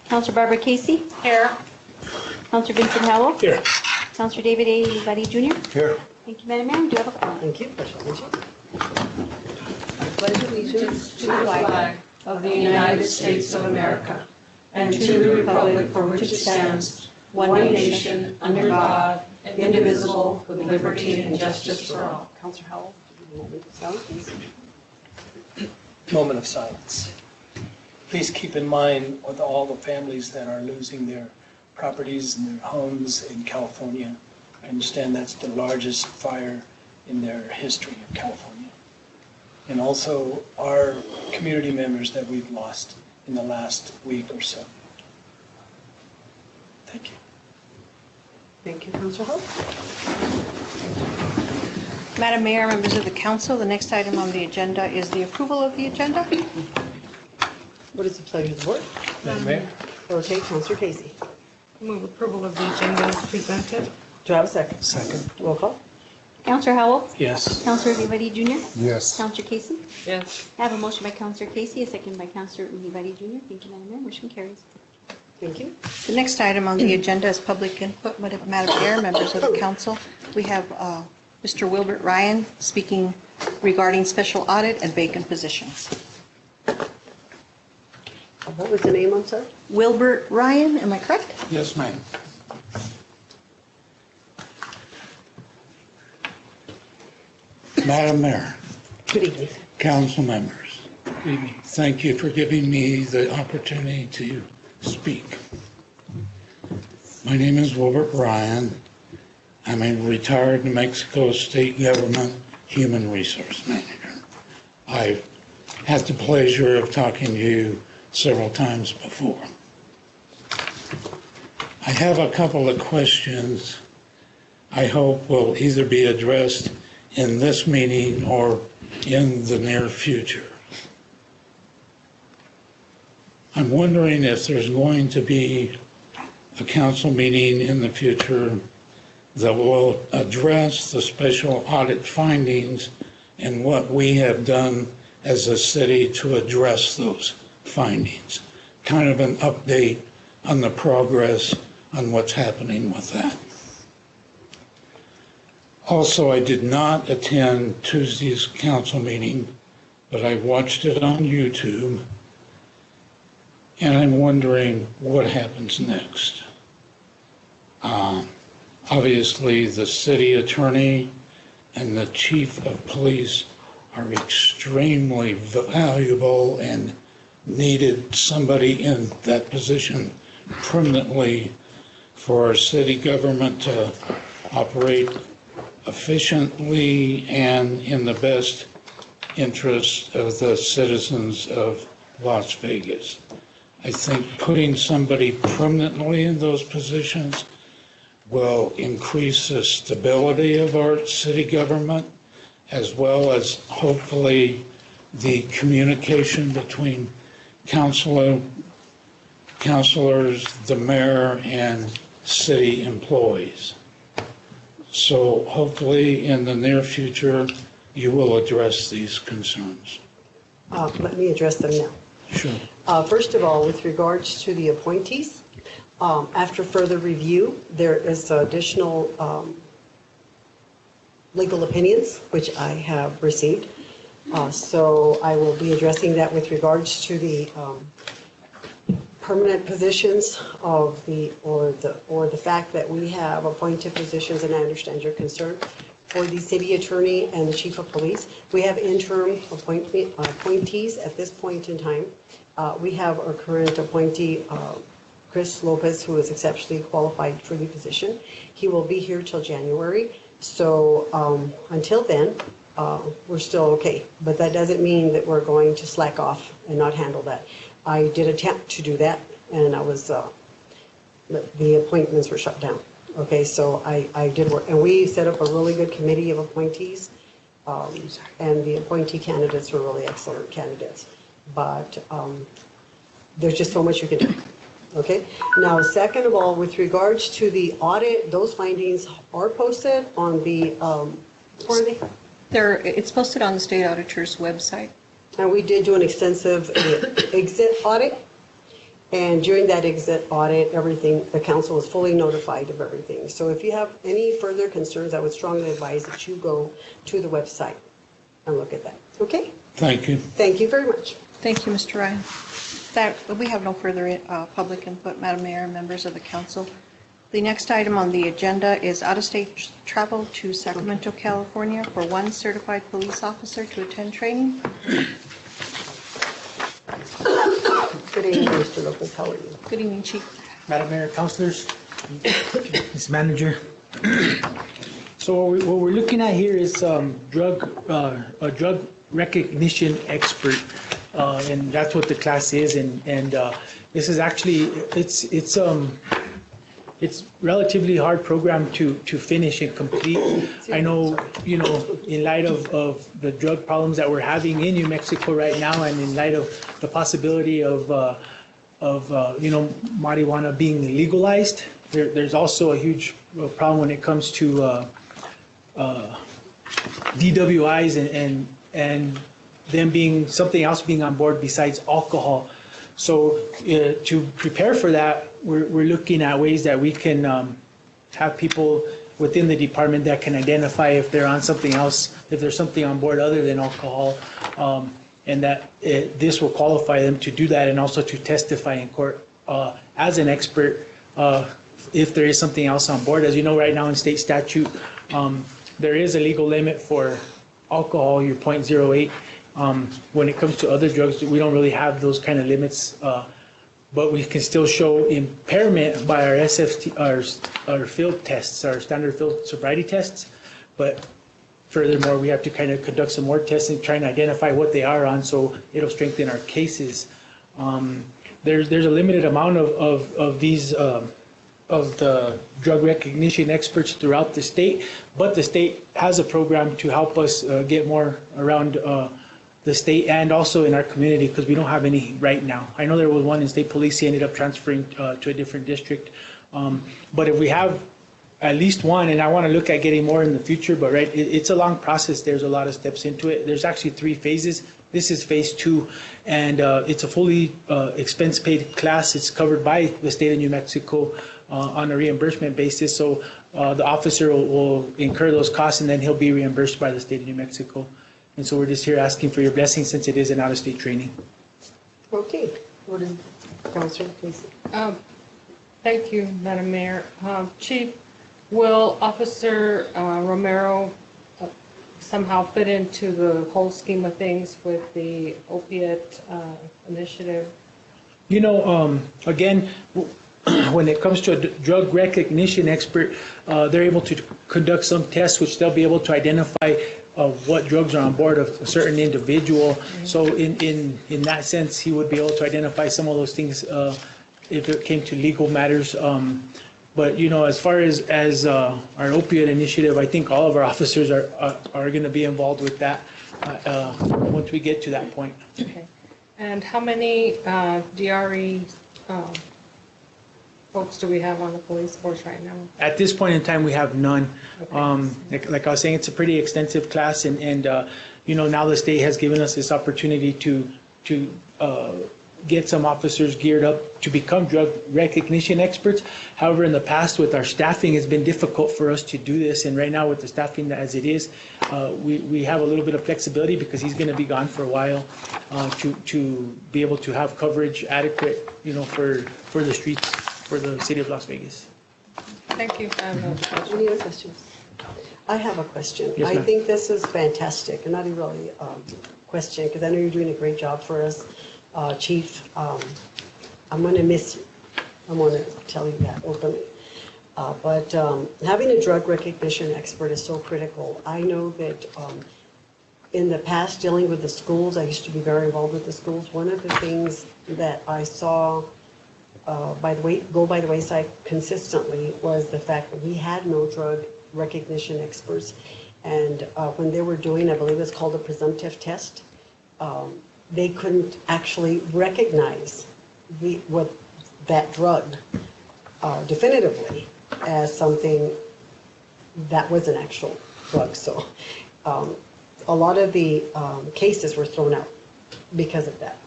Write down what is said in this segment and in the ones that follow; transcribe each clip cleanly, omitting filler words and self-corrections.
Counselor Barbara Casey. Here. Counselor Vincent Howell. Here. Counselor David A. Ivadi Jr. Here. Thank you, Madam Mayor. We do have a quorum. Thank you. Pledge allegiance. I pledge allegiance to the flag of the United States of America and to the republic for which it stands, one nation, under God, indivisible, with liberty and justice for all. Counselor Howell, moment of silence, please. Moment of silence. Please keep in mind with all the families that are losing their properties and their homes in California. I understand that's the largest fire in their history of California. And also our community members that we've lost in the last week or so. Thank you. Thank you, Counselor Howell. Madam Mayor, members of the council, the next item on the agenda is the approval of the agenda. What is the pleasure of the board? Madam Mayor? Okay, Counselor Casey. Move approval of the agenda as presented. Do I have a second? Second. Roll call. Counselor Howell. Yes. Counselor Ivadi Jr. Yes. Counselor Casey. Yes. I have a motion by Counselor Casey, a second by Counselor Ivadi Jr. Thank you, Madam Mayor. Motion carries. Thank you. The next item on the agenda is public input. Madam Mayor, members of the council, we have Mr. Wilbert Ryan speaking regarding special audit and vacant positions. What was the name, I'm sorry? Wilbert Ryan, am I correct? Yes, ma'am. Madam Mayor, Good evening. council members, Good evening. thank you for giving me the opportunity to speak. My name is Wilbert Ryan. I'm a retired New Mexico State Government Human Resource Manager. I've had the pleasure of talking to you several times before. I have a couple of questions I hope will either be addressed in this meeting or in the near future. I'm wondering if there's going to be a council meeting in the future that will address the special audit findings and what we have done as a city to address those findings. Kind of an update on the progress on what's happening with that. Also, I did not attend Tuesday's council meeting, but I watched it on YouTube, and I'm wondering what happens next. Obviously, the city attorney and the chief of police are extremely valuable and needed somebody in that position permanently for our city government to operate efficiently and in the best interest of the citizens of Las Vegas. I think putting somebody permanently in those positions will increase the stability of our city government, as well as hopefully the communication between councilors, the mayor, and city employees. So hopefully in the near future, you will address these concerns. Let me address them now. Sure. First of all, with regards to the appointees, after further review, there is additional legal opinions, which I have received. So I will be addressing that with regards to the permanent positions of or the fact that we have appointed positions, and I understand your concern, for the city attorney and the chief of police. We have interim appointees at this point in time. We have our current appointee, Chris Lopez, who is exceptionally qualified for the position. He will be here till January. So until then, we're still okay. But that doesn't mean that we're going to slack off and not handle that. I did attempt to do that, and I was, the appointments were shut down. Okay, so I did work, and we set up a really good committee of appointees, and the appointee candidates were really excellent candidates. But there's just so much you can do. Okay, now second of all, with regards to the audit, those findings are posted on the, where are they? It's posted on the state auditor's website. And we did do an extensive exit audit, And during that exit audit, everything, the council was fully notified of everything. So if you have any further concerns, I would strongly advise that you go to the website and look at that. Okay? Thank you. Thank you very much. Thank you, Mr. Ryan. We have no further public input, Madam Mayor and members of the council. The next item on the agenda is out-of-state travel to Sacramento, California for one certified police officer to attend training. Good evening, Mr. Lopez. How are you? Good evening, Chief. Madam Mayor, Councilors, Ms. Manager. So what we're looking at here is a drug recognition expert, and that's what the class is. And this is actually it's relatively hard program to finish and complete. I know, in light of the drug problems that we're having in New Mexico right now, and in light of the possibility of marijuana being legalized, there's also a huge problem when it comes to DWIs and them being something else being on board besides alcohol. So to prepare for that, we're looking at ways that we can have people within the department that can identify if they're on something else, if there's something on board other than alcohol, and that this will qualify them to do that and also to testify in court as an expert if there is something else on board. As you know, right now in state statute, there is a legal limit for alcohol, your 0.08. When it comes to other drugs, we don't really have those kind of limits, but we can still show impairment by our SFT, our field tests, our standard field sobriety tests. But furthermore, we have to kind of conduct some more tests and try and identify what they are on, so it'll strengthen our cases. There's a limited amount of these of the drug recognition experts throughout the state, but the state has a program to help us get more around the state and also in our community, because we don't have any right now. I know there was one in state police, he ended up transferring to a different district. But if we have at least one, and I want to look at getting more in the future, but it's a long process. There's a lot of steps into it. There's actually 3 phases. This is phase 2, and it's a fully expense paid class. It's covered by the state of New Mexico on a reimbursement basis. So the officer will incur those costs, and then he'll be reimbursed by the state of New Mexico. And so we're just here asking for your blessing since it is an out-of-state training. Okay. What is, Councilor, please? Thank you, Madam Mayor. Chief, will Officer Romero somehow fit into the whole scheme of things with the opiate initiative? Again, when it comes to a drug recognition expert, they're able to conduct some tests which they'll be able to identify what drugs are on board of a certain individual. So in that sense, he would be able to identify some of those things if it came to legal matters. But as far as our opiate initiative, I think all of our officers are going to be involved with that once we get to that point. Okay. And how many DRE folks do we have on the police force right now? At this point in time, we have none. Okay. Like I was saying, it's a pretty extensive class, and now the state has given us this opportunity to get some officers geared up to become drug recognition experts. However, in the past with our staffing, it's been difficult for us to do this, and right now with the staffing as it is, we have a little bit of flexibility because he's going to be gone for a while to be able to have coverage adequate, for the streets, for the city of Las Vegas. Thank you. Any other questions? I have a question. Yes, I ma'am. think this is fantastic, and not a really question, because I know you're doing a great job for us, Chief. I'm going to miss you. I want to tell you that openly. But having a drug recognition expert is so critical. I know that in the past, dealing with the schools, I used to be very involved with the schools. One of the things that I saw go by the wayside consistently was the fact that we had no drug recognition experts. And when they were doing, I believe it's called a presumptive test, they couldn't actually recognize that drug definitively as something that was an actual drug. So a lot of the cases were thrown out because of that.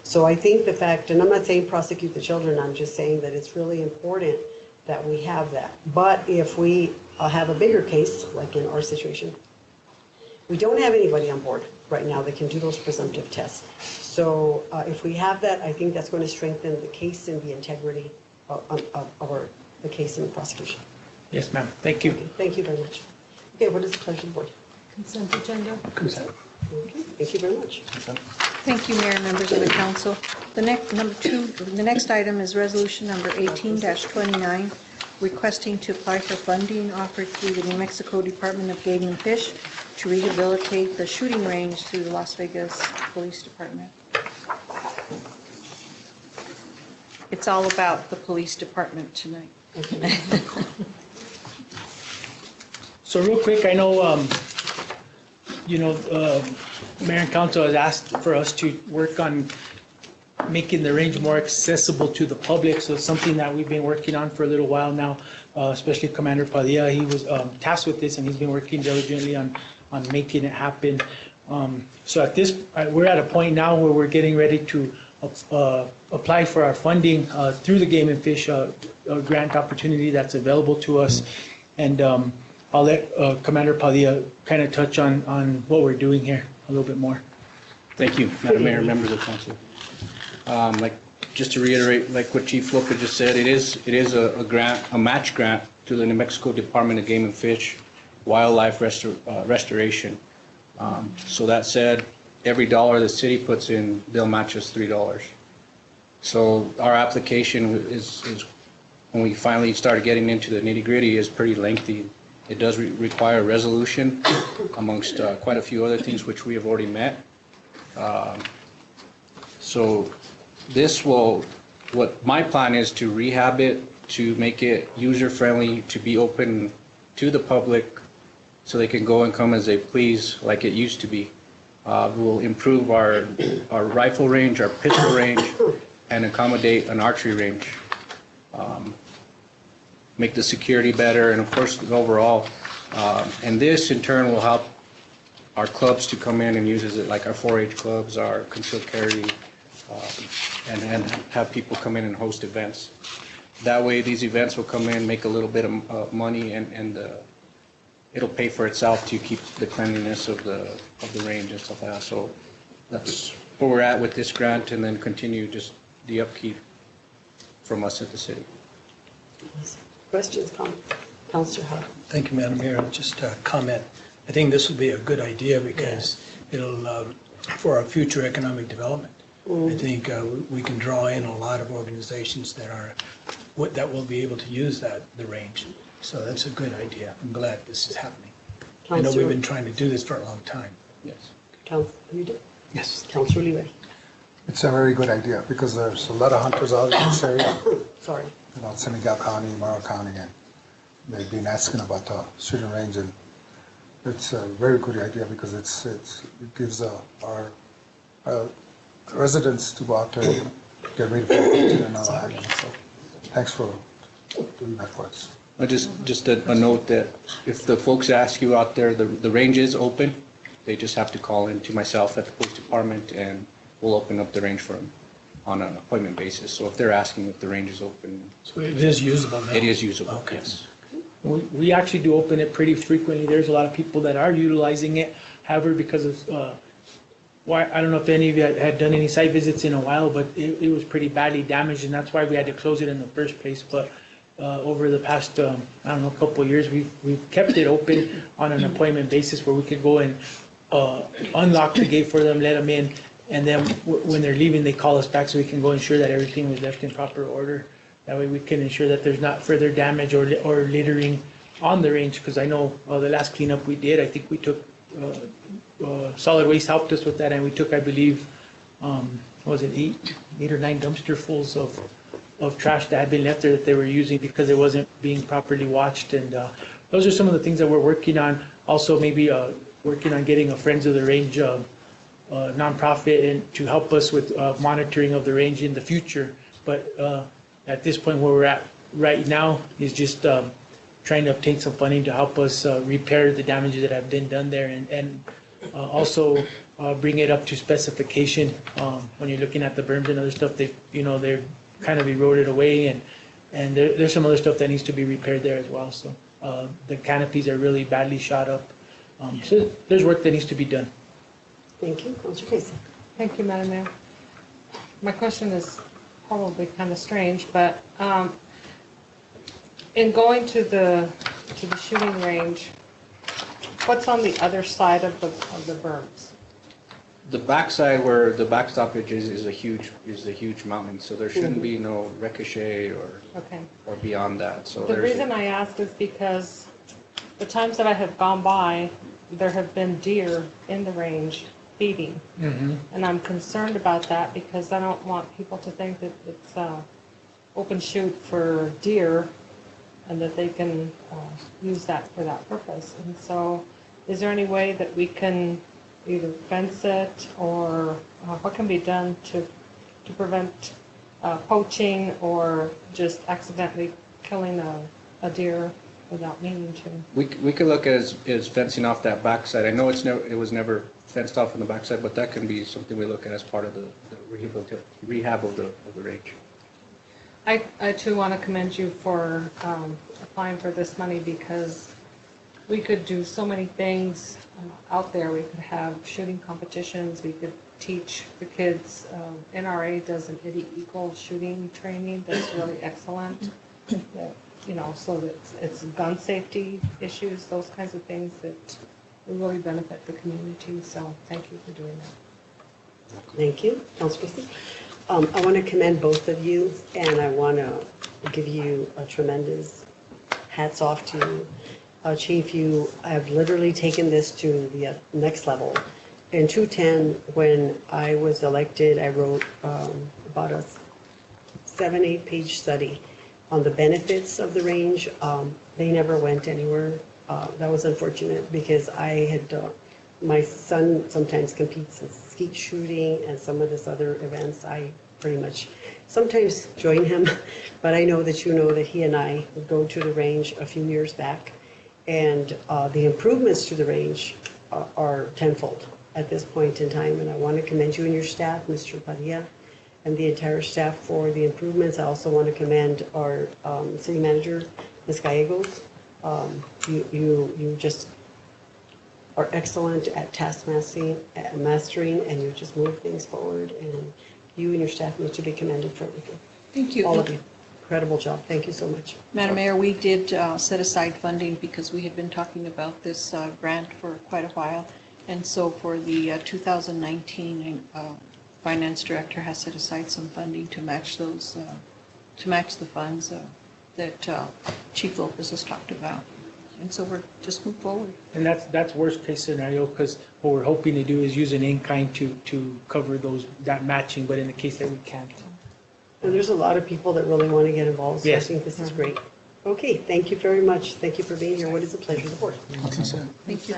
So I think the fact, and I'm not saying prosecute the children, I'm just saying that it's really important that we have that. But if we have a bigger case, like in our situation, we don't have anybody on board right now that can do those presumptive tests. So if we have that, I think that's going to strengthen the case and the integrity of the case and the prosecution. Yes, ma'am. Thank you. Okay, thank you very much. Okay, what is the pleasure of the board? Consent agenda? Consent. Okay, thank you very much. Thank you, Mayor and members of the council. The next item is resolution number 18-29, requesting to apply for funding offered through the New Mexico Department of Game and Fish to rehabilitate the shooting range through the Las Vegas Police Department. It's all about the police department tonight. So real quick, I know, Mayor and Council has asked for us to work on making the range more accessible to the public. So it's something that we've been working on for a little while now, especially Commander Padilla. He was tasked with this and he's been working diligently on making it happen. So we're at a point now where we're getting ready to apply for our funding through the Game and Fish grant opportunity that's available to us. And I'll let Commander Padilla kind of touch on what we're doing here a little bit more. Thank you, Madam Mayor, members of council. Just to reiterate, like what Chief Lopez just said, it is a grant, a match grant to the New Mexico Department of Game and Fish, Wildlife Restoration. So that said, every dollar the city puts in, they'll match us $3. So our application is when we finally started getting into the nitty-gritty, is pretty lengthy. It does require a resolution amongst quite a few other things which we have already met. So what my plan is to rehab it, to make it user-friendly, to be open to the public so they can go and come as they please like it used to be. We'll improve our rifle range, our pistol range, and accommodate an archery range. Make the security better, and of course overall. And this in turn will help our clubs to come in and use it, like our 4-H clubs, our concealed carry, and have people come in and host events. That way these events will come in, make a little bit of money, and it'll pay for itself to keep the cleanliness of the range and stuff like that. So that's where we're at with this grant, and then continue just the upkeep from us at the city. Questions, comments? Councilor Howard. Thank you, Madam Mayor. Just a comment. I think this would be a good idea because it'll, for our future economic development, I think we can draw in a lot of organizations that will be able to use the range. So that's a good idea. I'm glad this is happening. I know we've been trying to do this for a long time. Yes. Council, you do? Yes. Councilor Oliva. It's a very good idea because there's a lot of hunters out in this area, Sorry. Senegal County, Morrow County, and they've been asking about the shooting range, and it's a very good idea because it gives our residents to go out there and get ready for it and all that. So thanks for doing that for us. Just a note that if the folks ask you out there, the range is open. They just have to call in to myself at the police department, and we'll open up the range for them on an appointment basis. So if they're asking if the range is open, So it is usable now? it is usable, Okay. yes. We actually do open it pretty frequently. There's a lot of people that are utilizing it. However, because of, I don't know if any of you had done any site visits in a while, but it was pretty badly damaged, and that's why we had to close it in the first place. But over the past, couple of years, we've kept it open on an appointment basis where we could go and unlock the gate for them, let them in, and then when they're leaving, they call us back so we can go ensure that everything was left in proper order. That way we can ensure that there's not further damage or littering on the range, because I know the last cleanup we did, I think we took, solid waste helped us with that, and we took, I believe, was it eight or nine dumpster fulls of trash that had been left there that they were using because it wasn't being properly watched. And those are some of the things that we're working on. Also, maybe working on getting a Friends of the Range nonprofit and to help us with monitoring of the range in the future. But at this point, where we're at right now is just trying to obtain some funding to help us repair the damages that have been done there, and also bring it up to specification. When you're looking at the berms and other stuff, they're kind of eroded away, and there's some other stuff that needs to be repaired there as well. So the canopies are really badly shot up. So there's work that needs to be done. Thank you. Councilor Casey. Thank you, Madam Mayor. My question is probably kind of strange, but in going to the shooting range, what's on the other side of the berms? The backside where the backstoppage is a huge mountain, so there shouldn't be no ricochet Okay. or beyond that. So The reason I ask is because the times that I have gone by, there have been deer in the range feeding. And I'm concerned about that because I don't want people to think that it's open shoot for deer and that they can use that for that purpose. And so is there any way that we can either fence it or what can be done to prevent poaching or just accidentally killing a deer without meaning to? we could look at as fencing off that backside. I know it was never fenced off on the backside, but that can be something we look at as part of the rehab of the range. I too want to commend you for applying for this money because we could do so many things out there. We could have shooting competitions. We could teach the kids. NRA does an equal shooting training that's really excellent. So that it's gun safety issues, those kinds of things that will really benefit the community. So thank you for doing that. Thank you. Councilor Casey. I want to commend both of you, and I want to give you a tremendous hats off to you. Chief, you have literally taken this to the next level. In 2010, when I was elected, I wrote about a 7-8 page study on the benefits of the range. They never went anywhere. That was unfortunate because I had, my son sometimes competes in skeet shooting and some of this other events. I pretty much sometimes join him, but I know that you know that he and I would go to the range a few years back, and the improvements to the range are tenfold at this point in time. And I want to commend you and your staff, Mr. Padilla, and the entire staff for the improvements. I also want to commend our city manager, Ms. Gallegos. You just are excellent at task mastering, and you just move things forward. And you and your staff need to be commended for everything. Thank you. All of you. Incredible job. Thank you so much. Madam Mayor, we did set aside funding because we had been talking about this grant for quite a while. And so for the 2019, Finance Director has set aside some funding to match those, to match the funds that Chief Lopez has talked about. And so we're just move forward. And that's worst case scenario, because what we're hoping to do is use an in-kind to cover that matching, but in the case that we can't. And there's a lot of people that really want to get involved, so Yes. I think this is great. Okay, thank you very much. Thank you for being here. What is a pleasure, the board. Thank you.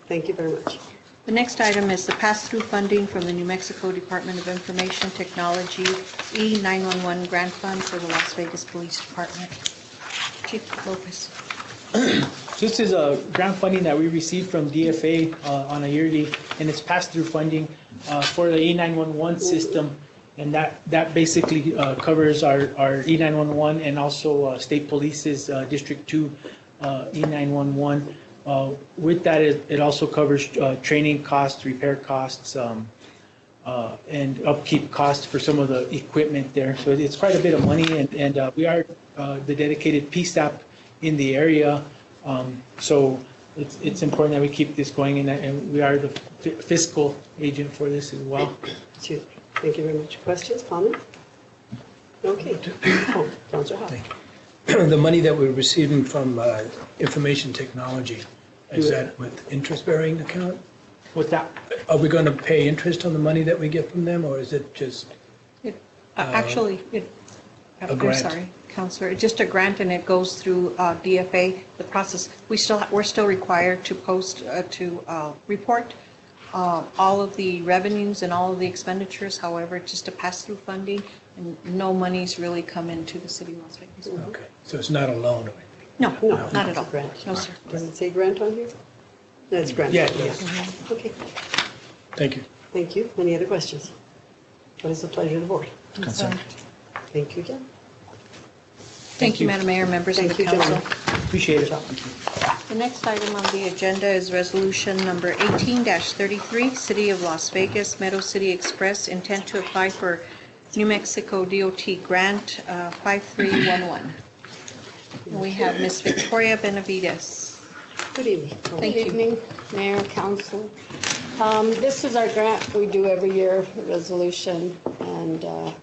Thank you very much. The next item is the pass-through funding from the New Mexico Department of Information Technology E911 Grant Fund for the Las Vegas Police Department. Chief Lopez. This is a grant funding that we received from DFA on a yearly, and it's pass-through funding for the E911 system. And that basically covers our E911 and also State Police's District 2 E911. With that, it also covers training costs, repair costs, and upkeep costs for some of the equipment there. So it's quite a bit of money, and we are the dedicated PSAP in the area. So it's important that we keep this going, and we are the fiscal agent for this as well. Thank you very much. Questions, comments? Okay. Oh, Councilor Howell. The money that we're receiving from information technology, is that with interest-bearing account? With that, Are we going to pay interest on the money that we get from them, or is it just? Actually, a I'm grant. sorry, Counselor, it's just a grant and it goes through DFA, the process. We're still required to post, to report all of the revenues and all of the expenditures. However, it's just a pass-through funding, and no monies really come into the city of Las Vegas. Okay, so it's not a loan or anything? No, No, not at it's a all. grant. No, sir. Does it say grant on here? No, it's grant. yes. Okay. Thank you. Thank you. Any other questions? What is the pleasure of the board? Consent. Thank you again. Thank you, Madam Mayor, members of Thank the you, council. gentlemen. Appreciate it. The next item on the agenda is resolution number 18-33, City of Las Vegas, Meadow City Express, intent to apply for New Mexico DOT grant 5311. And we have Ms. Victoria Benavides. Good evening. Thank you. Good evening, Mayor, Council. This is our grant we do every year, resolution, and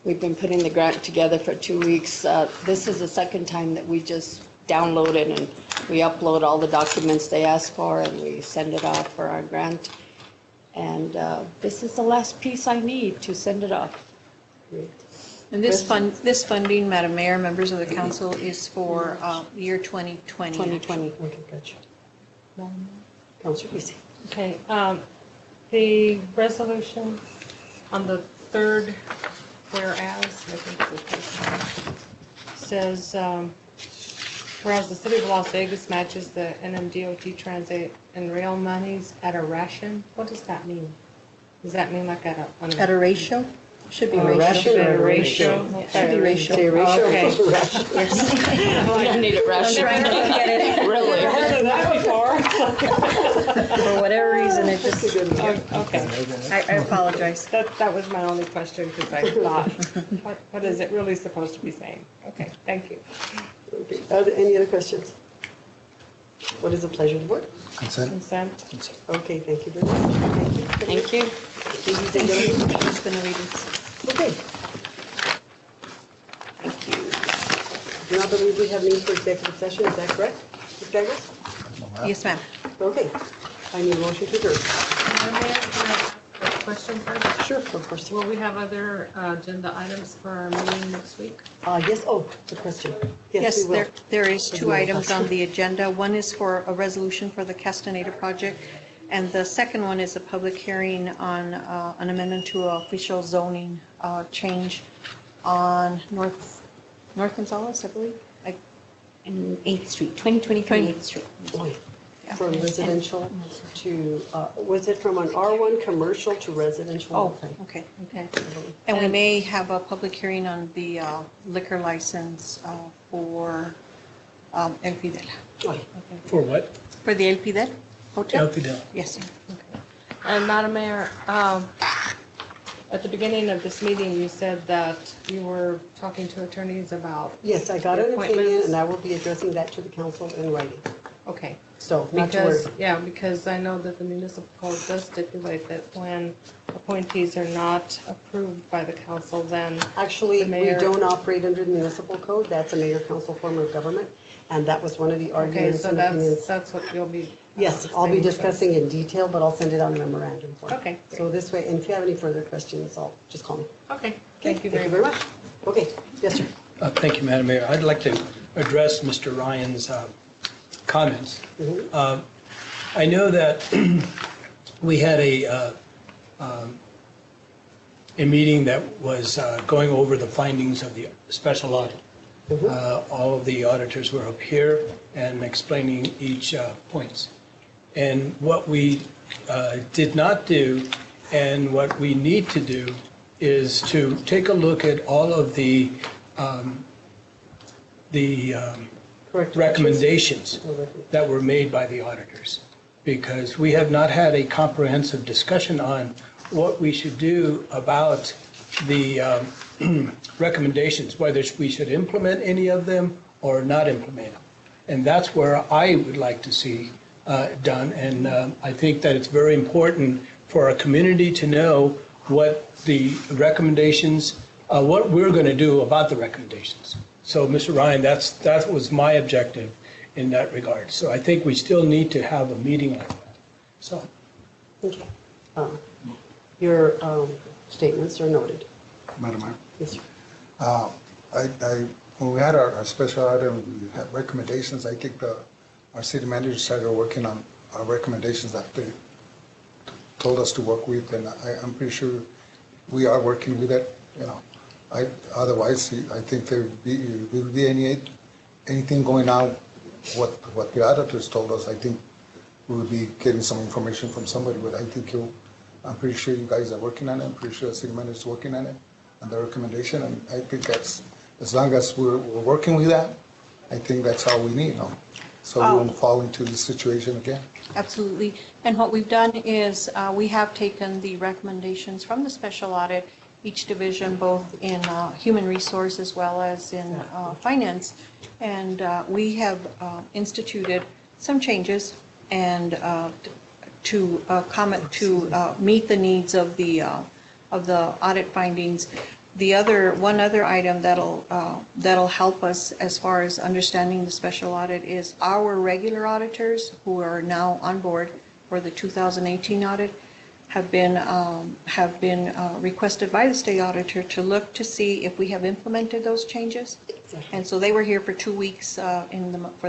we've been putting the grant together for 2 weeks. This is the second time that we just download it and we upload all the documents they ask for and we send it off for our grant. And this is the last piece I need to send it off. And this funding, Madam Mayor, members of the council, is for year 2020. 2020. Okay, gotcha. Councilor Creasy. Okay, the resolution on the third whereas, I think it's the first one, says, whereas the City of Las Vegas matches the NMDOT transit and rail monies at a ration. What does that mean? Does that mean like at At a ratio? Should be A ratio. ration or a ratio? Should be ratio. Say ratio. Okay. We don't need it I'm trying to rationed. get it. Really? For whatever reason, it That's a just, good one. Okay, I apologize. that was my only question because I thought, what is it really supposed to be saying? Okay, thank you. Okay. Are there any other questions? What is the pleasure of the board? Consent. Consent? Okay, thank you very much. Thank you. Thank you. Ladies and gentlemen. Ms. Benavides. Okay. Thank you. Do not believe we have need for executive session, is that correct? Ms. Douglas? Yes, ma'am. Okay. I need a motion to adjourn. Question first? Sure, of course. Will we have other agenda items for our meeting next week? Yes, oh, the question. Yes, we will. there is As two well. items on the agenda. One is for a resolution for the Castaneda project, and the second one is a public hearing on an amendment to official zoning change on North Gonzales, I believe. And 8th Street, 2023 8th Street. Boy, from residential to, was it from an R1 commercial to residential? Oh, okay. Okay. And we may have a public hearing on the liquor license for El Fidel. Oh, For what? For the El Fidel Hotel? El Fidel. Yes, sir. And Madam Mayor, at the beginning of this meeting, you said that you were talking to attorneys about. Yes, I got an opinion, Appointments. and I will be addressing that to the council in writing. Okay. So, not to worry. Because I know that the municipal code does stipulate that when appointees are not approved by the council, then Actually, the we mayor- don't operate under the municipal code. That's a mayor-council form of government, and that was one of the Okay, arguments so and opinions. that's what you'll be. Yes, I'll be saying. discussing in detail, but I'll send it on a memorandum form. Okay, So this way, and if you have any further questions, I'll just call me. Okay, Okay, thank you very much. Okay, yes, sir. Thank you, Madam Mayor. I'd like to address Mr. Ryan's comments. I know that we had a meeting that was going over the findings of the special audit. All of the auditors were up here and explaining each points. And what we did not do and what we need to do is to take a look at all of the Correct. recommendations that were made by the auditors, because we have not had a comprehensive discussion on what we should do about the recommendations, whether we should implement any of them or not implement them. And that's where I would like to see done. And I think that it's very important for our community to know what the recommendations, what we're going to do about the recommendations. So, Mr. Ryan, that was my objective in that regard. So I think we still need to have a meeting like that. So, Okay. Your statements are noted. Madam Mayor. Yes, sir. When we had our special item, we had recommendations. I think our city manager started working on our recommendations that they told us to work with, and I'm pretty sure we are working with it, you know. Otherwise, I think there will be anything going out, what the auditors told us. I think we will be getting some information from somebody, but I think I'm pretty sure you guys are working on it. I'm pretty sure the city manager is working on it, on the recommendation. And I think that's, as long as we're working with that, I think that's all we need, no? So we won't fall into this situation again. Absolutely. And what we've done is we have taken the recommendations from the special audit, each division, both in human resource as well as in finance, and we have instituted some changes and to comment to meet the needs of the audit findings. One other item that'll help us as far as understanding the special audit is our regular auditors who are now on board for the 2018 audit have been requested by the state auditor to look to see if we have implemented those changes. And so they were here for 2 weeks for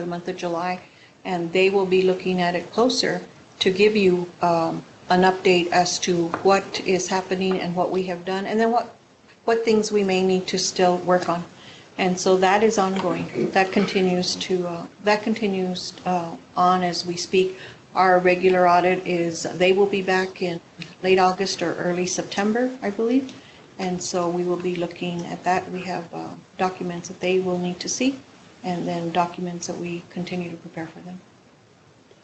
the month of July, and they will be looking at it closer to give you an update as to what is happening and what we have done, and then what things we may need to still work on. And so that is ongoing. That continues on as we speak. Our regular audit they will be back in late August or early September, I believe. And so we will be looking at that. We have documents that they will need to see, and then documents that we continue to prepare for them.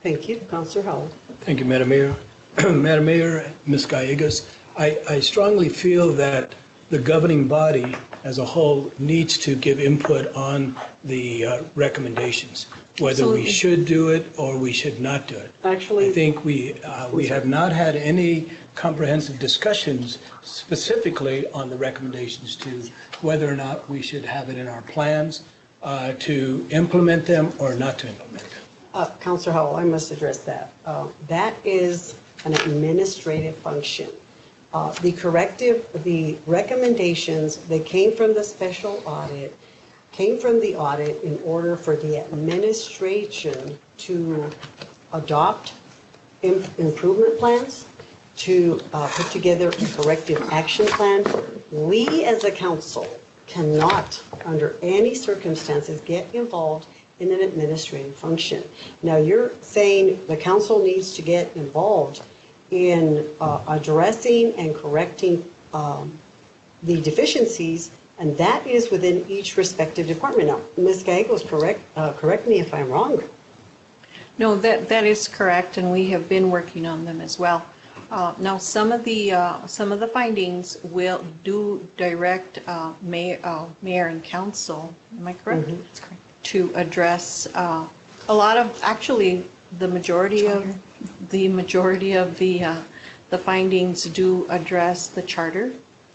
Thank you. Councilor Howell. Thank you, Madam Mayor. Madam Mayor, Ms. Gallegos, I strongly feel that the governing body as a whole needs to give input on the recommendations, whether we should do it or we should not do it. Actually, I think we have not had any comprehensive discussions specifically on the recommendations to whether or not we should have it in our plans to implement them or not to implement them. Councilor Howell, I must address that. That is an administrative function. The recommendations that came from the special audit came from the audit in order for the administration to adopt improvement plans, to put together a corrective action plan. We as a council cannot, under any circumstances, get involved in an administrative function. Now, you're saying the council needs to get involved in addressing and correcting the deficiencies, and that is within each respective department. Now, Ms. Gallegos, correct me if I'm wrong. No, that is correct, and we have been working on them as well. Now, some of the findings will direct mayor and council. Am I correct? Mm-hmm. That's correct. To address a lot of, actually, the majority of the findings do address the charter,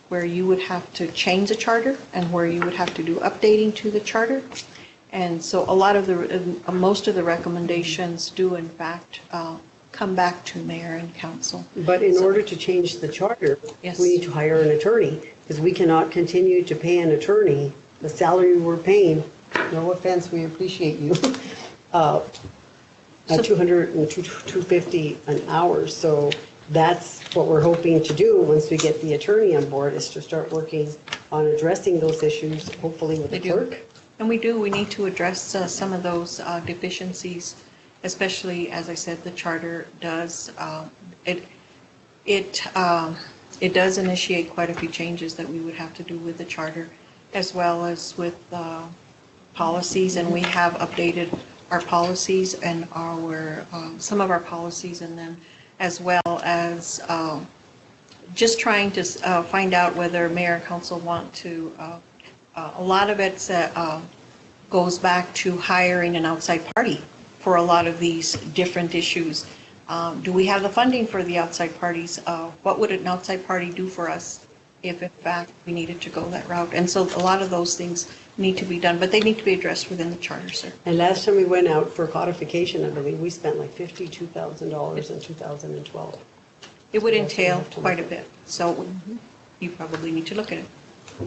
where you would have to change the charter and where you would have to do updating to the charter. And so most of the recommendations do in fact come back to mayor and council. But in order to change the charter, Yes. we need to hire an attorney, because we cannot continue to pay an attorney the salary we're paying. No offense, we appreciate you. At $200 and $250 an hour. So that's what we're hoping to do once we get the attorney on board, is to start working on addressing those issues, hopefully with the clerk. And we need to address some of those deficiencies, especially, as I said, the charter does, it does initiate quite a few changes that we would have to do with the charter, as well as with policies, and we have updated our policies and some of our policies, and then as well as just trying to find out whether mayor and council want to, a lot of it goes back to hiring an outside party for a lot of these different issues. Do we have the funding for the outside parties? What would an outside party do for us if in fact we needed to go that route? And so a lot of those things need to be done, but they need to be addressed within the charter, sir. And last time we went out for codification, I believe we spent like $52,000 in 2012. It would entail quite a bit, so you probably need to look at it.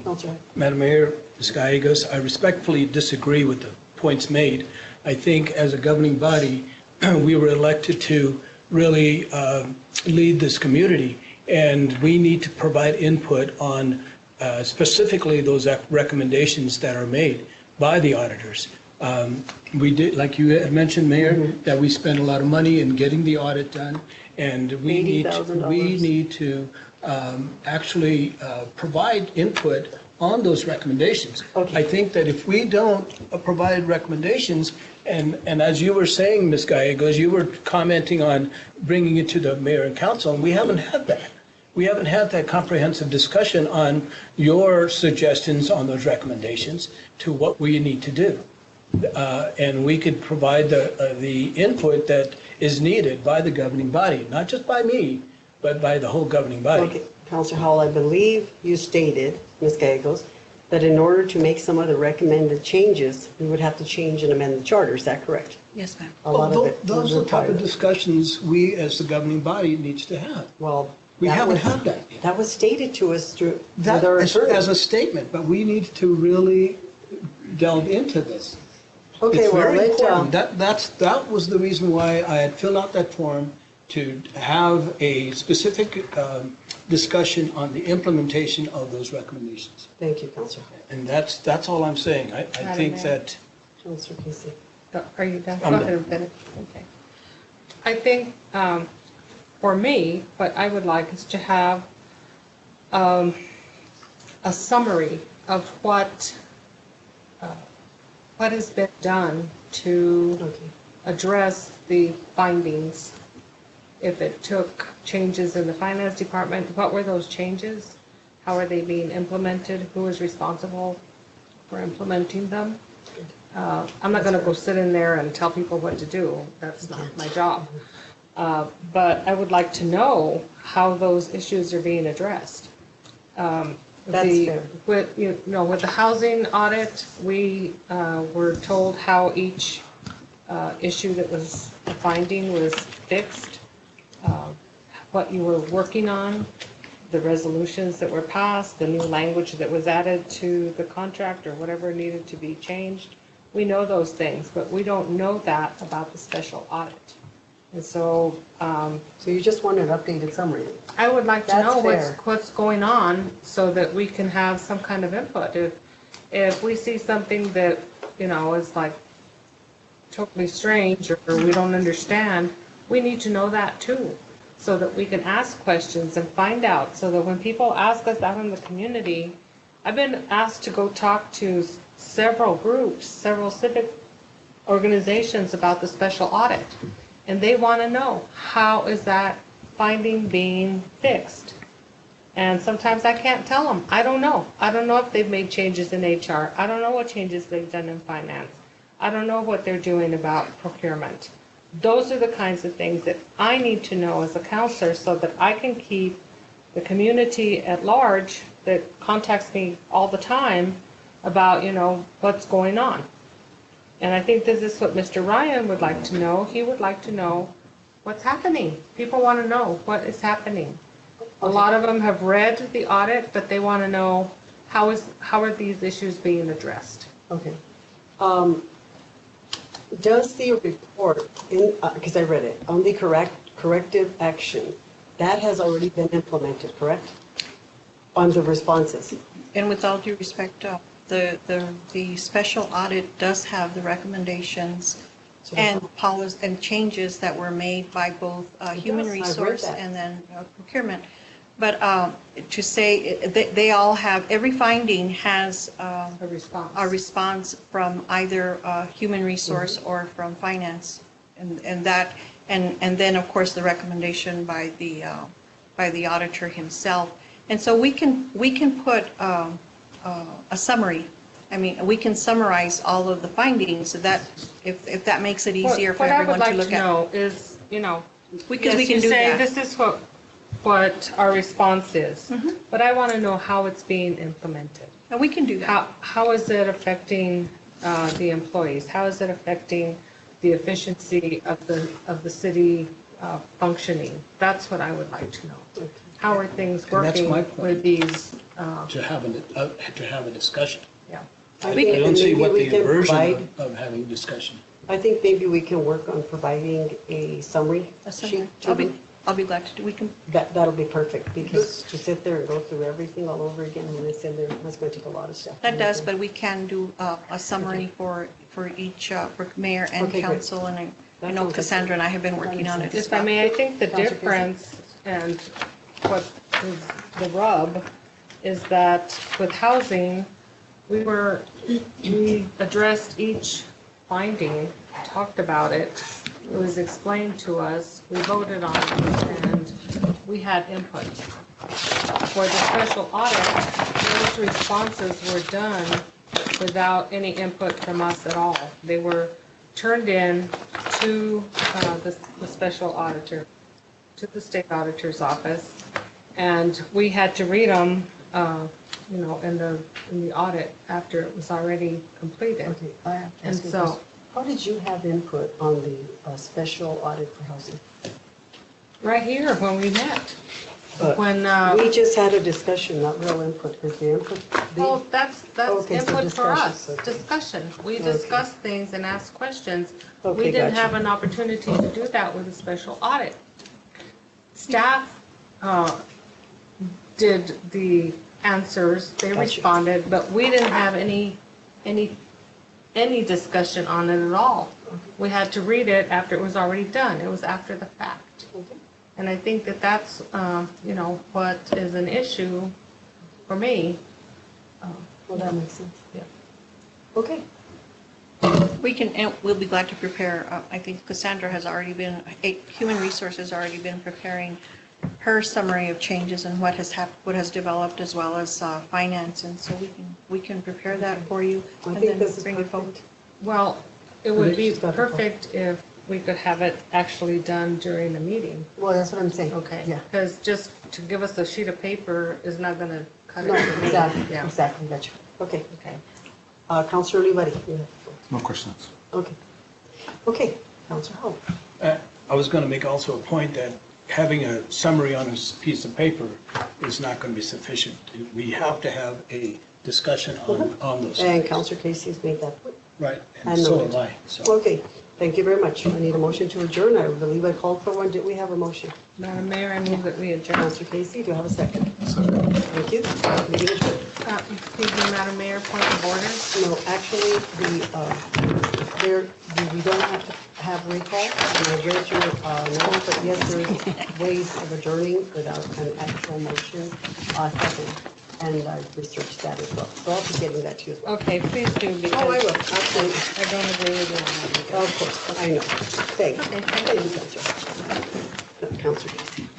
Councilor. Madam Mayor, Ms. Gallegos, I respectfully disagree with the points made. I think as a governing body, we were elected to really lead this community, and we need to provide input on specifically those recommendations that are made by the auditors. We did, like you had mentioned, Mayor, that we spent a lot of money in getting the audit done, and $80,000. we need to actually provide input on those recommendations. Okay. I think that if we don't provide recommendations, and as you were saying, Ms. Gallegos, you were commenting on bringing it to the mayor and council, and we haven't had that. We haven't had that comprehensive discussion on your suggestions on those recommendations to what we need to do. And we could provide the input that is needed by the governing body, not just by me, but by the whole governing body. Okay, Counselor Howell, I believe you stated, Ms. Gallegos, that in order to make some of the recommended changes, we would have to change and amend the charter. Is that correct? Yes, ma'am. A lot of it Those was are the type of required. discussions we, as the governing body, needs to have. Well, We that haven't was- had that yet. That was stated to us through That with our as attorney. a statement, but we need to really delve into this. Okay, It's well, very important. let, That was the reason why I had filled out that form, to have a specific discussion on the implementation of those recommendations. thank you, Counselor Howell. And that's all I'm saying. I think Mayor. that, Counselor Casey. Are you done? I'm Go done. ahead and finish. Okay. I think, for me, what I would like is to have a summary of what has been done to Okay. address the findings. If it took changes in the finance department, what were those changes? How are they being implemented? Who is responsible for implementing them? I'm not going to go sit in there and tell people what to do. That's not my job. But I would like to know how those issues are being addressed. That's fair. With, with the housing audit, we were told how each issue that was a finding was fixed, what you were working on, the resolutions that were passed, the new language that was added to the contract, or whatever needed to be changed. We know those things, but we don't know that about the special audit. And so So you just want an updated summary? I would like to That's know fair. what's going on so that we can have some kind of input. If we see something that, is like totally strange or we don't understand, we need to know that too, so that we can ask questions and find out, so that when people ask us out in the community, I've been asked to go talk to several groups, several civic organizations about the special audit. And they want to know, how is that finding being fixed? And sometimes I can't tell them. I don't know. I don't know if they've made changes in HR. I don't know what changes they've done in finance. I don't know what they're doing about procurement. Those are the kinds of things that I need to know as a counselor, so that I can keep the community at large that contacts me all the time about, what's going on. And I think this is what Mr. Ryan would like to know. He would like to know what's happening. People want to know what is happening. A lot of them have read the audit, but they want to know how are these issues being addressed. Okay. Does the report, because I read it, on the corrective action, that has already been implemented, correct? On the responses? And with all due respect, the special audit does have the recommendations and policies and changes that were made by both human does. I've read resource that. and then procurement. But to say, they all have, every finding has A response. a response from either human resource or from finance. And that, and then, of course, the recommendation by the auditor himself. And so we can put a summary. I mean, we can summarize all of the findings, so that, if that makes it easier for everyone to look at. What I would like to know is, Because we yes, can you do say that. this is what our response is, Mm-hmm. but I want to know how it's being implemented. And we can do that. How is it affecting the employees? How is it affecting the efficiency of the city functioning? That's what I would like to know. How are things And that's working my point. with these? to have a discussion. Yeah. I I think don't see maybe what we the can aversion provide- of having a discussion. I think maybe we can work on providing a summary A summary. sheet to the I'll be glad to do, we can, That'll be perfect, because to sit there and go through everything all over again, when I said there, that's going to take a lot of stuff. that does, but we can do a summary for each, for mayor and Okay, great. council, and I That know sounds Cassandra and I have been working on it as If I well. may, I think the Counselor Casey. difference and what is the rub is that with housing, we addressed each finding, talked about it, it was explained to us, we voted on it, and we had input. For the special audit, those responses were done without any input from us at all. They were turned in to the special auditor, to the state auditor's office, and we had to read them, in the audit after it was already completed. Okay, I have to And ask you so- this. How did you have input on the special audit for housing? Right here, when we met, But when, We just had a discussion, not real input, because the input. well, that's Okay, so input for discussion, us, okay. discussion. We Okay. discussed things and asked questions. Okay, We didn't gotcha. have an opportunity to do that with a special audit. Staff did the answers, they Gotcha. responded, but we didn't have any discussion on it at all. We had to read it after it was already done. It was after the fact. Okay. And I think that that's, what is an issue for me. Well, that makes sense. Yeah. Okay. We can, and we'll be glad to prepare, I think Cassandra has already been, Human Resources has already been preparing her summary of changes and what has developed, as well as finance, and so we can prepare that for you I and think then this is bring it forward. perfect. Well, it would be She's got the phone. perfect if we could have it actually done during the meeting. Well, that's what I'm saying. Okay. Yeah. Because just to give us a sheet of paper is not going to cut it. No, for me. exactly, Yeah. exactly, gotcha. Okay. Okay. Counselor Oliveri, you have the floor. No questions. Okay. Okay, Counselor Hall. I was going to make also a point that having a summary on a piece of paper is not going to be sufficient. We have to have a discussion on those. And Counselor Casey has made that point. Right, I and know so it. have I, so. Okay, thank you very much. I need a motion to adjourn. I believe I called for one. Did we have a motion? Madam Mayor, I move that we adjourn. Counselor Casey, do you have a second? Thank you. Meeting adjourned. Excuse me, Madam Mayor, point of order. No, actually, we don't have to have recall. And I read your note, but yes, there's ways of adjourning without an actual motion. Second, and I've researched that as well. So I'll be getting that to you as well. Okay, please do, Oh, I because will, absolutely. I don't agree with you on that. Of course, I know. Thank you. Okay, thank Thank you, Counselor. Counselor Casey.